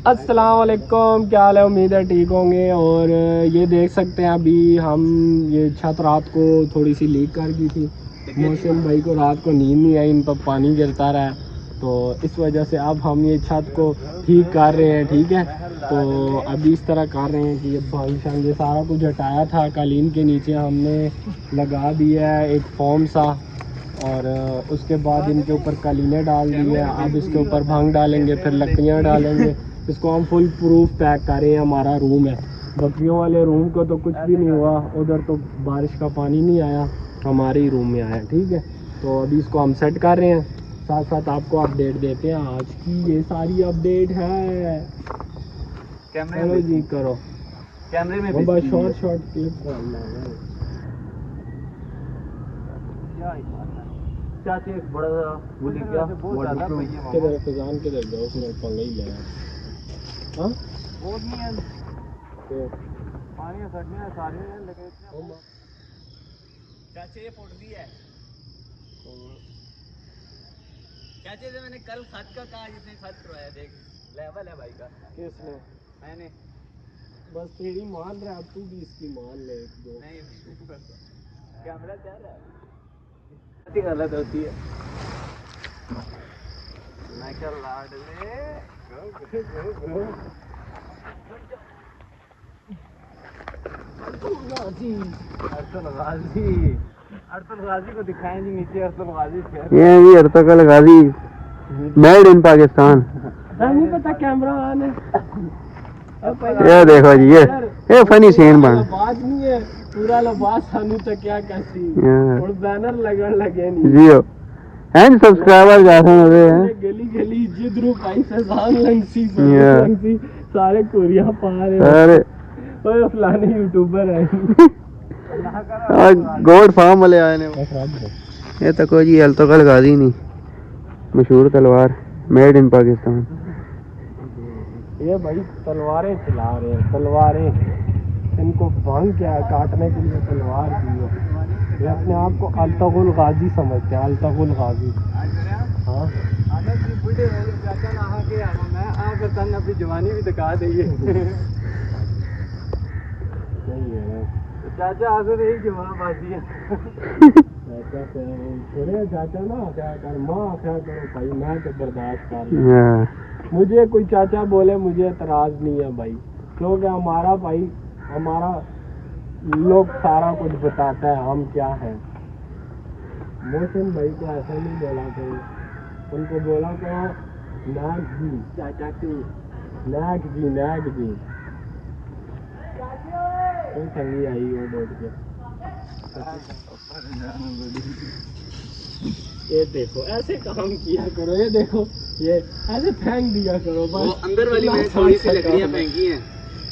अस्सलाम वालेकुम, क्या हाल है? उम्मीद है ठीक होंगे। और ये देख सकते हैं अभी हम ये छत रात को थोड़ी सी लीक कर गई थी। मोहसिन भाई को रात को नींद नहीं आई, इन पर पानी गिरता रहा, तो इस वजह से अब हम ये छत को ठीक कर रहे हैं। ठीक है, तो अभी इस तरह कर रहे हैं कि ये भाई शान ये सारा कुछ हटाया था, कालीन के नीचे हमने लगा दिया है एक फॉर्म सा, और उसके बाद इनके ऊपर कालीने डाल दी है। अब इसके ऊपर भांग डालेंगे, फिर लकड़ियाँ डालेंगे। इसको हम फुल प्रूफ पैक कर रहे हैं। हमारा रूम है, बकरियों वाले रूम को तो कुछ भी नहीं हुआ, उधर तो बारिश का पानी नहीं आया, हमारे ही रूम में आया। ठीक है, तो अभी इसको हम सेट कर रहे हैं, साथ साथ आपको अपडेट देते हैं। आज की ये सारी अपडेट है। कैमरे जी करो, कैमरे में बस शॉर्ट क्लिप करना है। चाची एक बड़ा सा वो दिख गया, किधर फजान किधर गया, उसने पंगा ही लिया। हाँ वो नहीं है तो पानी सटने है सारे हैं, लेकिन इतने चाचे ये फुट दी है। चाचे से मैंने कल खत का कहा, जिसने खत करवाया, देख लेवल है भाई का। किसने? मैंने। बस तेरी मान रहा, अब तू भी इसकी मान ले एक दो। नहीं कैमरा क्या रहा है, गलत होती है। मैं क्या लाडले अरतुल गाजी को दिखाएं जी, नीचे अरतुल गाजी। ये भी अरतुल गाजी मेड इन पाकिस्तान। नहीं पता कैमरा ऑन है। ये देखो जी, ये फनी सीन बन बात नहीं है, पूरा लबास सानू तो क्या कैसी और बैनर लगन लगे नहीं जियो एंड सब्सक्राइबर जैसे होते हैं गली गली जिद्रू भाई फैजान लंसी सारे कोरिया पा रहे। अरे ओए फलाने यूट्यूबर है गोड फार्म वाले आए ने। ये तको जी अल्तकल गाजी नहीं, मशहूर तलवार मेड इन पाकिस्तान। ये भाई तलवारें चला रहे हैं, तलवारें इनको भांग क्या है, काटने के लिए तलवार दी है। ये अपने आप को अल्तकुल गाजी समझते हैं, अल्तकुल गाजी। हाँ अपनी जवानी भी दिखा देंगे चाचा आखिर यही जवाबाजी है। चाचा ना क्या कर, माँ क्या करो भाई, मैं तो बर्दाश्त कर। मुझे कोई चाचा बोले मुझे एतराज नहीं है भाई, क्योंकि हमारा भाई हमारा लोग सारा कुछ बताता है हम क्या है। मोहसिन भाई को ऐसा नहीं बोला करो, उनको बोला करो नाग जी, चाचा तू नाग जी, नाग जी। संगी आई वो बैठ के, ये देखो ऐसे काम किया करो, ये देखो ये ऐसे फेंक दिया करो बस। वो अंदर वाली मैंने थोड़ी सी लकड़ियां फेंकी हैं,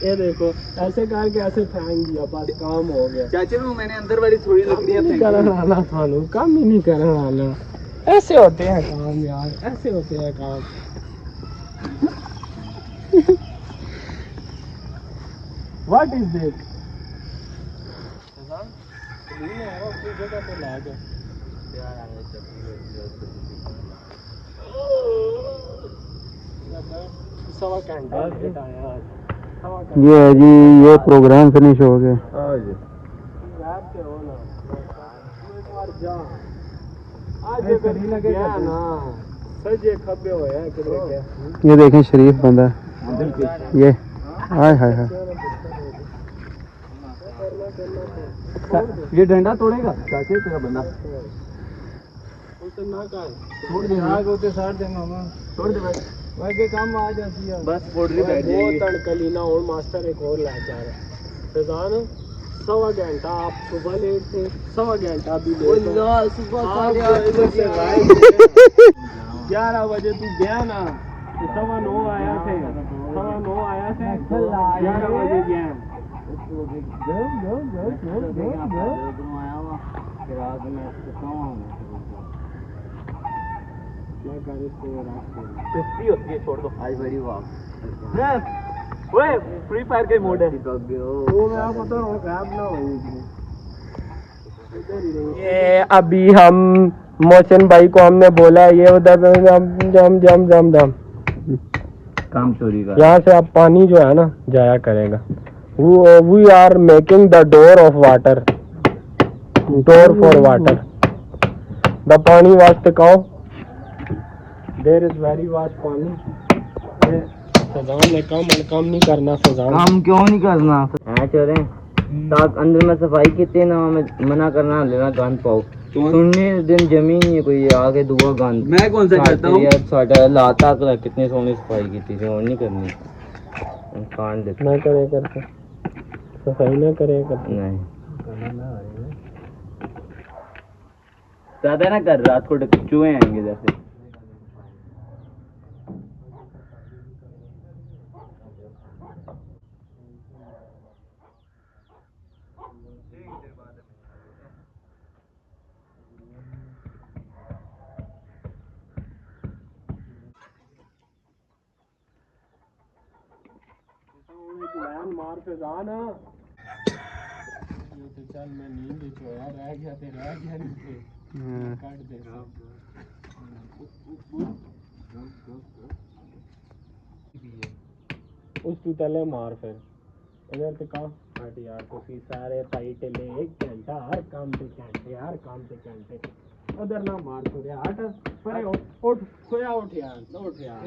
ये देखो ऐसे करके ऐसे फेंक दिया, बस काम हो गया। चाचे वो मैंने अंदर वाली थोड़ी लकड़ियां फेंकी। करना आना थानू काम ही नहीं करना आना, ऐसे होते हैं काम यार, ऐसे होते हैं काम। What is this? जगह पे ला गया सवा घंटा ये है जी, ये प्रोग्राम फिनिश हो गया। ये देखें शरीफ बंदा, ये हाय हाय हाय। ये डंडा तोड़ेगा चाचे तेरा बंदा, छोड़ दे होते सार देंगे हम, छोड़ दे भाई भाई के काम आ जाती है बस। पोडरी बैठ जाएगी वो तड़कलीना और मास्टर एक और ला जा रहा है फैजान। सवा घंटा आप सुबह लेट थे, सवा घंटा अभी लेट हो। सुबह 11 बजे तू गया ना, 9:15 आया थे, 9:15 आया थे, 11 बजे गया। होती है, छोड़ दो भाई बड़ी वाह। फ्री फायर का मोड है वो, मैं आपको बता रहा हूँ खराब ना हो। ये अभी हम मोहसिन भाई को हमने बोला ये उधर जम जम जम जम जम काम चोरी का। यहाँ से अब पानी जो है ना जाया करेगा। We are making the door of water, door for water. The pani was टिकाओ, there is very was pani. Faizan ने काम नहीं करना। फैजान काम क्यों नहीं करना है चोरे? ताक अंदर में सफाई की ना, हमें मना करना लेना गंद पाओ। सुनने दिन जमीन ही कोई आगे दुआ गंद। मैं कौन सा करता हूँ यार? साढ़ा लाता कर कितनी सोनी सफाई की थी, और नहीं करनी। कान देते ना करे करते, सफाई ना करे करते। नहीं ज्यादा ना कर, रात को चूहे आएंगे जैसे। मार फैजान तो चल, मैं नींद चोया रह गया ते रह गया नहीं थे काट दे। उस तू तले मार फिर इधर ते काम हट यार। तुसी सारे भाई टेले 1 घंटा हर काम पे घंटे, हर काम पे घंटे। उधर ना मार तू रे, हट परे उठ, सोया उठ यार, उठ यार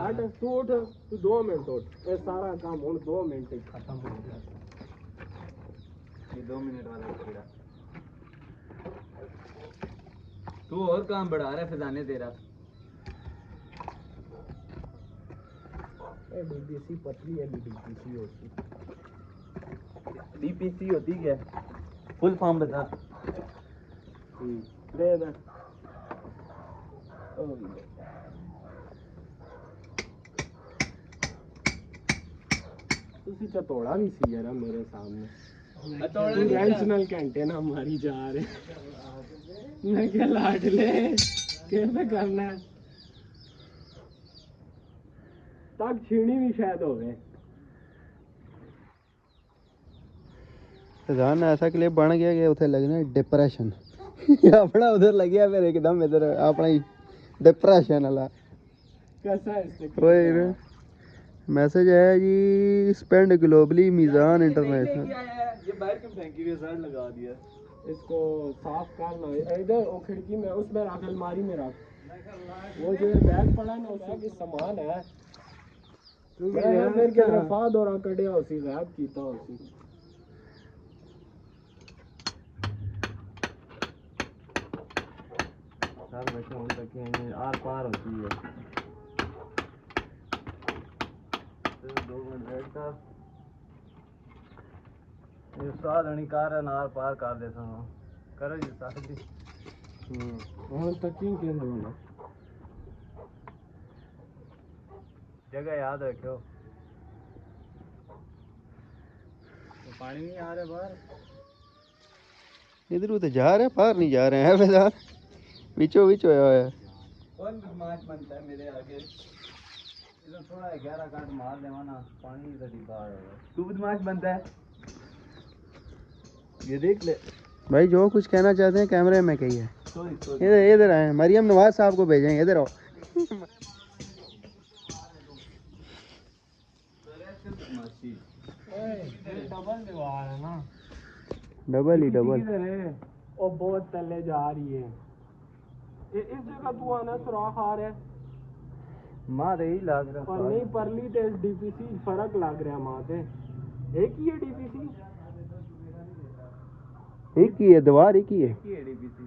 हट तू उठ, तू 2 मिनट उठ। ये सारा काम हुन 2 मिनट ही खत्म हो गया। ये 2 मिनट वाला कीड़ा तू और काम बढ़ा रहा है फैजाने तेरा। डीपीसी पतली है, डीपीसी होती। डीपीसी होती क्या? फुल फॉर्म बता। दे दे तुसी चतोड़ा भी सी है ना मेरे सामने। नेशनल घंटे ना मारी जा रहे। मैं क्या लाडले कैसे करना है तक छीनी भी शायद हो गए। फैजान ऐसा क्लिप बन गया कि उसे लगना डिप्रेशन अपना उधर लग गया, फिर एकदम इधर अपना ही डिप्रेशन वाला। कैसा है इससे वही मैसेज है जी, स्पेंड ग्लोबली मीज़ान इंटरनेशनल। ये बाहर क्यों फेंकी हुई है? लगा दिया इसको साफ करना। इधर वो खिड़की में उसमें रख, अलमारी में रख। वो जो बैग पड़ा ना उसमें भी सामान है। मेरे के रफा दौरा कड़िया उसी गायब कीता उसी। सर बच्चों उन तक के आर पार होती है। तो 2 मिनट बैठ कर ये साथ कार आर पार कर देता हूँ। करो जी साथ जी। और तक क्यों के ना जगह याद रखो। तो पानी नहीं आ रहा बाहर। इधर उधर जा रहे हैं, बाहर नहीं जा रहे हैं फैजान, बीचों बीच होया है। कौन बदमाश बनता है मेरे आगे? इधर थोड़ा 11 काट मार देवा ना, पानी इधर ही बाहर होगा। तू बदमाश बनता है, ये देख ले भाई जो कुछ कहना चाहते हैं कैमरे में कहिए। इधर इधर आए, मरियम नवाज साहब को भेजेंगे, इधर आओ। डबल दीवार है ना, डबल ही डबल। वो बहुत तले जा रही है। इस जगह तू आना सुराख आ रहा है। माँ यही लग रहा पर नहीं परली ते डीपीसी फर्क लग रहा माँ ते। एक ही है डीपीसी, एक ही है दीवार, एक ही है। डीपीसी।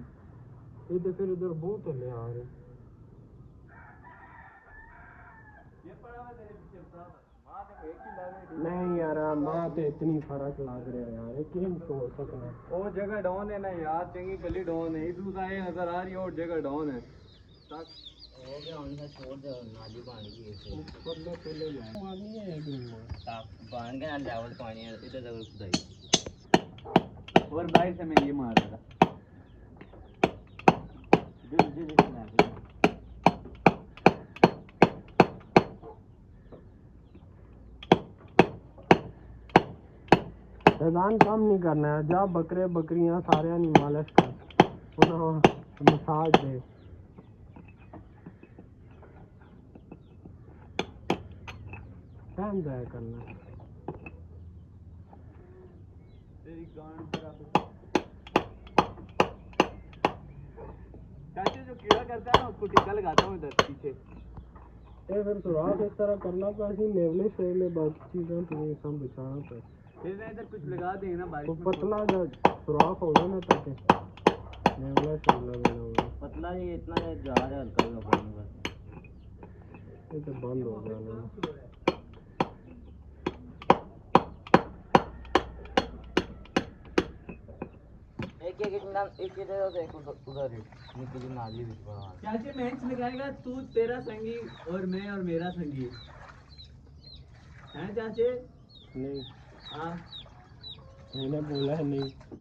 इधर फिर उधर बहुत तले आ रहे। नहीं यार माँ तो इतनी फर्क लग रहा है यार, क्यों हो सकना। वो जगह डाउन है ना यार, चंगी गली डाउन है। इधर से नजर आ रही है और जगह डाउन है। हो गया उनका छोड़ दे, नाली पानी की ऐसे पल्ले पल्ले जाए पानी है एक मिनट पानी का लेवल पानी है इधर जगह खुदाई। और बाहर से मैं ये मार रहा था। फैजान काम नहीं करना है, जा बकरे बकरियां सारे नहीं मालिश कर, उन्हें मसाज दे। टाइम जाया करना। चाचा जो कीड़ा करता है ना उसको टीका लगाता हूँ इधर पीछे। ये फिर सुराख इस तरह करना तो ऐसी नेवले शेवले बाकी चीज़ें तो ये सब बिछाना पे फिर मैं इधर कुछ लगा देंगे ना बारिश तो में। पतला जो सुराख होगा ना ताकि नेवला शेवला भी ना होगा। पतला ये इतना जा रहा है हल्का हल्का पानी बस। ये तो बंद हो जाना। एक इधर एक उधर निकली नाली बीच में। चाचा मैच लगाएगा तू तेरा संगी और मैं और मेरा संगी हैं चाचे? नहीं हाँ मैंने बोला है नहीं।